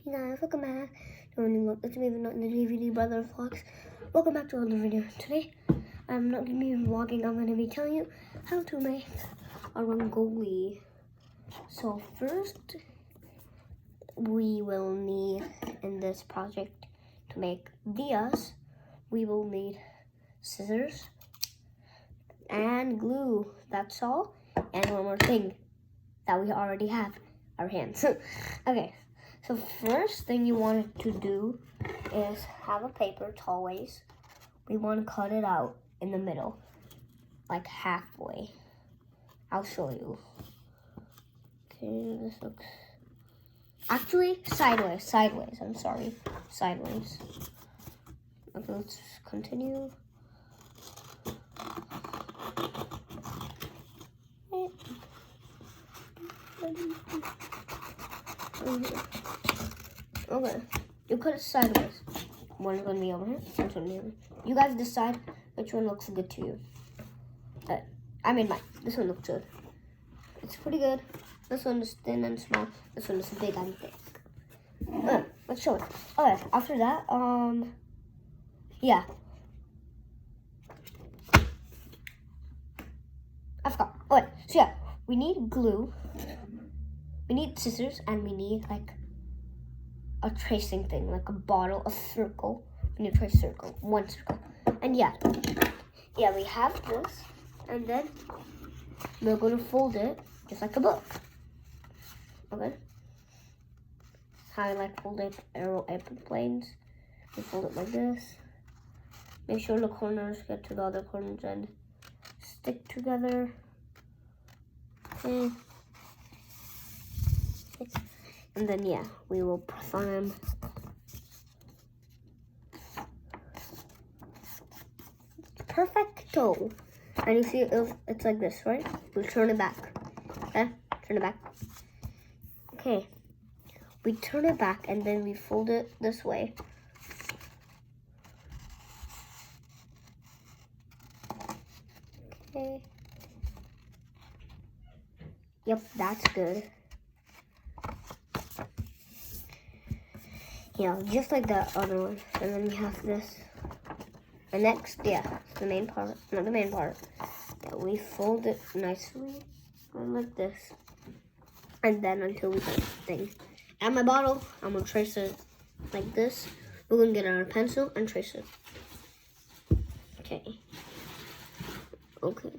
Hey guys, welcome back. It's me, Vedant, the DVD Brother Vlogs. Welcome back to another video. Today, I'm not going to be vlogging. I'm going to be telling you how to make a Rangoli. So first, we will need, in this project, to make diyas, we will need scissors and glue. That's all. And one more thing that we already have, our hands. Okay. So first thing you want to do is have a paper tall ways. We want to cut it out in the middle, like halfway. I'll show you. Okay, this looks, actually sideways, I'm sorry, sideways. Okay, let's continue. Okay, you cut it sideways. One's gonna be over here, one's gonna be over here. You guys decide which one looks good to you. I made mine. This one looks good. It's pretty good. This one is thin and small. This one is big and thick. Let's show it. Okay, after that, yeah. I forgot. Okay, so yeah, we need glue. We need scissors, and we need like a tracing thing, like a bottle, a circle. We need to trace a circle, one circle. And yeah, we have this, and then we're going to fold it just like a book. Okay? How I like fold airplanes. We fold it like this. Make sure the corners get to the other corners and stick together. Okay. And then yeah, we will press on them. Perfecto. And you see it's like this, right? We turn it back. Okay? Turn it back. Okay. We turn it back and then we fold it this way. Okay. Yep, that's good. Yeah, just like that other one. And then we have this. And next, yeah, the main part, not the main part. Yeah, we fold it nicely, like this. And then until we get the thing. At my bottle, I'm gonna trace it like this. We're gonna get our pencil and trace it. Okay. Okay.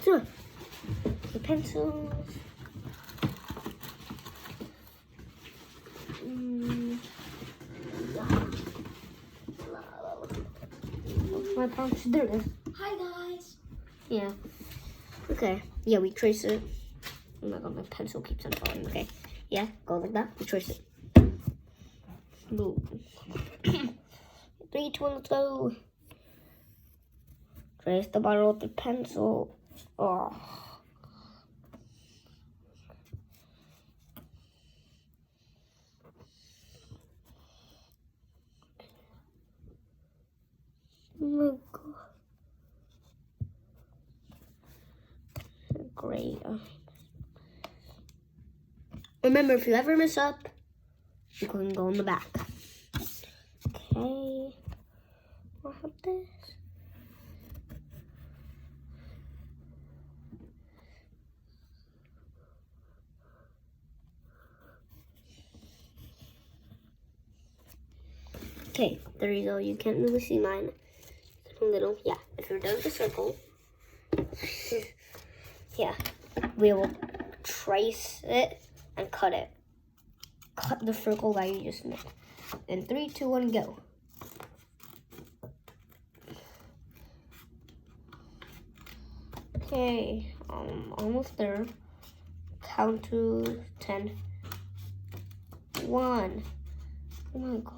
So, the pencils. My pouch, there it is. Hi guys. Yeah. Okay. Yeah, we trace it. Oh my god, my pencil keeps on falling. Okay. Yeah, go like that. We trace it. Boom. 3, 2, 1, let's go. Trace the bottle with the pencil. Oh. Oh my god. Great. Remember, if you ever mess up, you can go in the back. Okay. I'll have this. Okay, there you go. You can't really see mine. It's a little, yeah. If you're done with the circle, yeah, we will trace it and cut it. Cut the circle that you just made. In 3, 2, 1, go. Okay, almost there. Count to 10. 1. Oh my god.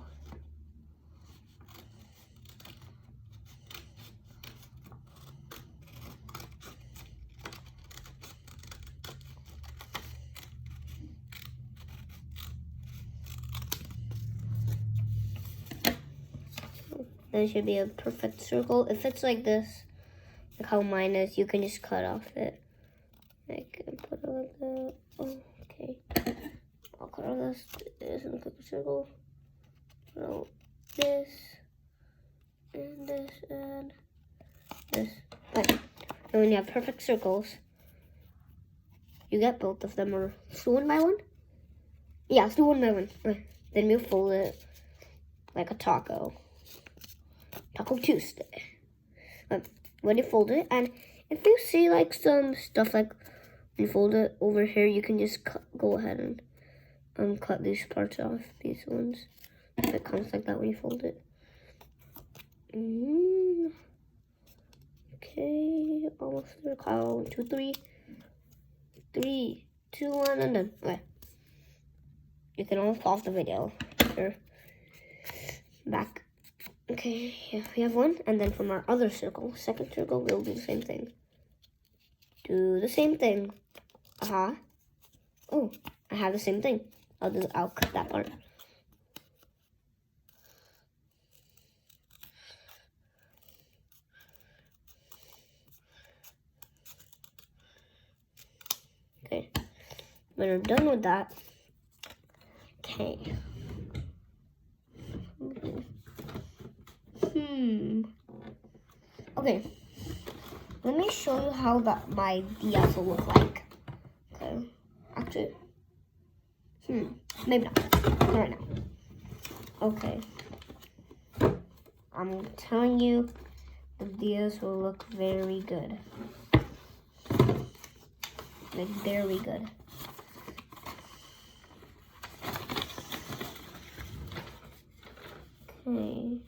That should be a perfect circle. If it's like this, like how mine is, you can just cut off it. I can put it like that. Oh, okay. I'll cut it this in a quick circle. So this and this and this. Okay. And when you have perfect circles, you get both of them, or let's do one by one? Yeah, let's do one by one. Okay. Then we'll fold it like a taco. Taco Tuesday. When you fold it, and if you see like some stuff like when you fold it over here, you can just go ahead and cut these parts off, these ones. It comes like that when you fold it. Okay, almost there. 1, 2, 3. 3, 2, 1, and done. Okay. You can almost pause the video. Here. Back. Okay, yeah, we have one. And then from our other circle, second circle, we'll do the same thing. Do the same thing. Oh, I have the same thing. I'll cut that part. Okay, when we're done with that, okay. Okay, let me show you how my dias will look like. Okay, actually, maybe not right now. Okay, I'm telling you, the dias will look very good. Like very good. Okay.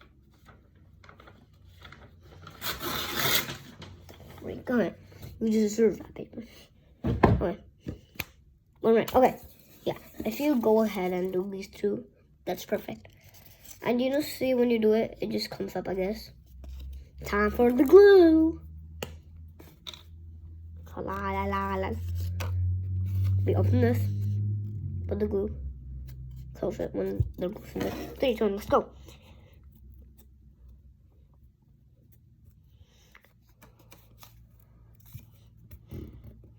Right, go ahead. You just deserve that paper. Okay. Alright, okay. Yeah, if you go ahead and do these two, that's perfect. And you know, see when you do it, it just comes up, I guess. Time for the glue. La la la la. We open this, put the glue, close it when the glue's in there. 3, 2, 1, let's go.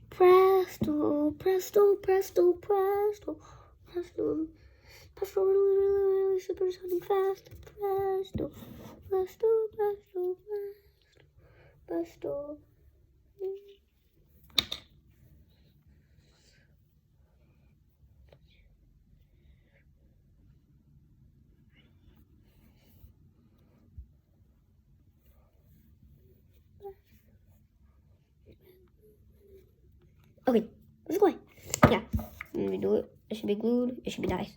Presto, presto, presto, presto, presto, presto, really, really, really supersonic fast. Presto, presto, presto, presto, presto. Okay, let's go. Yeah, when we do it, it should be glued, it should be nice.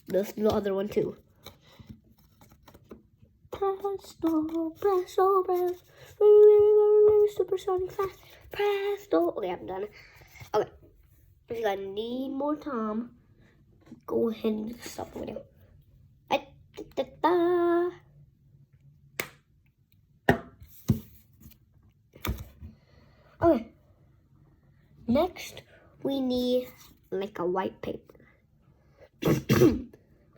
Let's do the other one too. Presto, presto, presto, really, supersonic fast. Presto. Okay, I'm done. Okay, if you guys need more time, go ahead and stop the video. Okay. Next, we need like a white paper.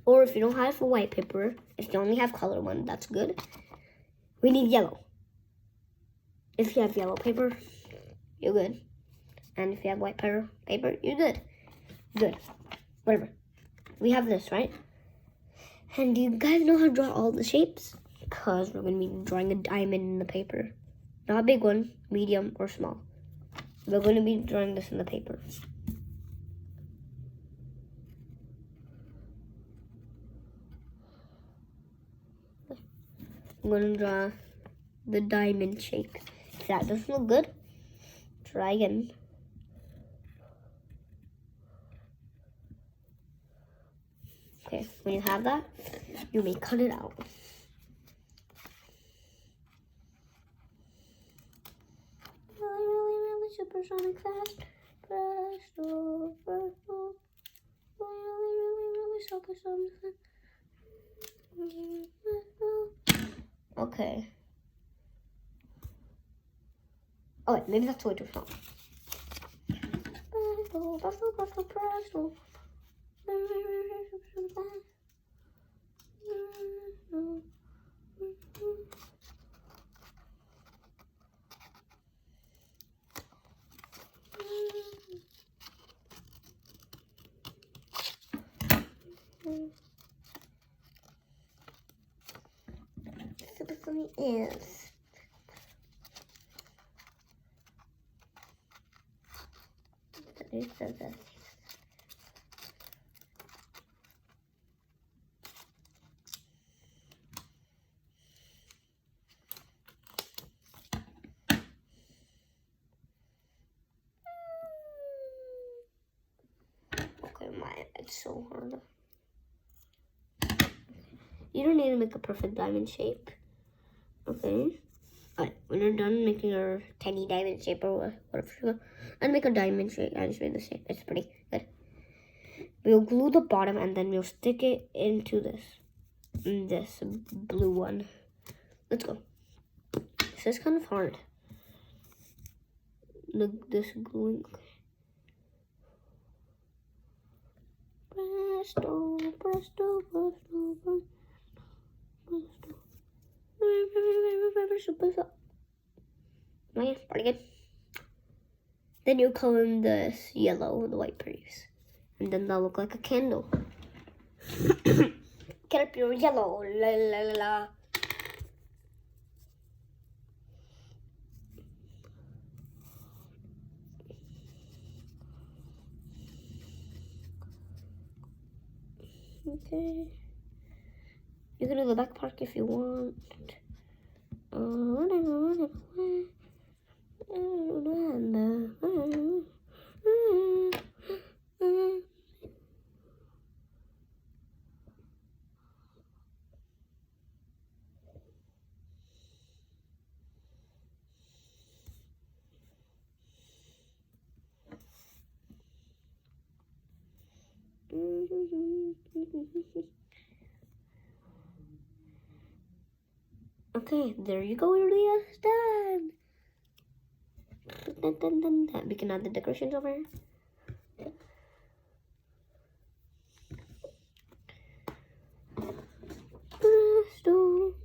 Or if you don't have a white paper, if you only have color one, that's good. We need yellow. If you have yellow paper, you're good. And if you have white paper, you're good. Good. Whatever. We have this, right? And do you guys know how to draw all the shapes? Because we're going to be drawing a diamond in the paper. Not a big one, medium, or small. We're going to be drawing this in the paper. I'm going to draw the diamond shape. If that doesn't look good, try again. Okay, when you have that, you may cut it out. Really supersonic fast. Presto, presto. Really supersonic fast. Okay. Okay, maybe that's way too small. Presto, presto, presto, presto. one is. Okay, it's so hard. You don't need to make a perfect diamond shape. Okay. Alright, when you're done making your tiny diamond shape or whatever, and make a diamond shape. I just made the shape. It's pretty good. We'll glue the bottom and then we'll stick it into this blue one. Let's go. This is kind of hard. This gluing. Presto, presto, presto, presto, presto. Okay, pretty good. Then you color in this yellow, the white piece, and then that'll look like a candle. Get up your yellow, la la la la. Okay. You can do the back part if you want. Okay, there you go, It's done. We can add the decorations over here.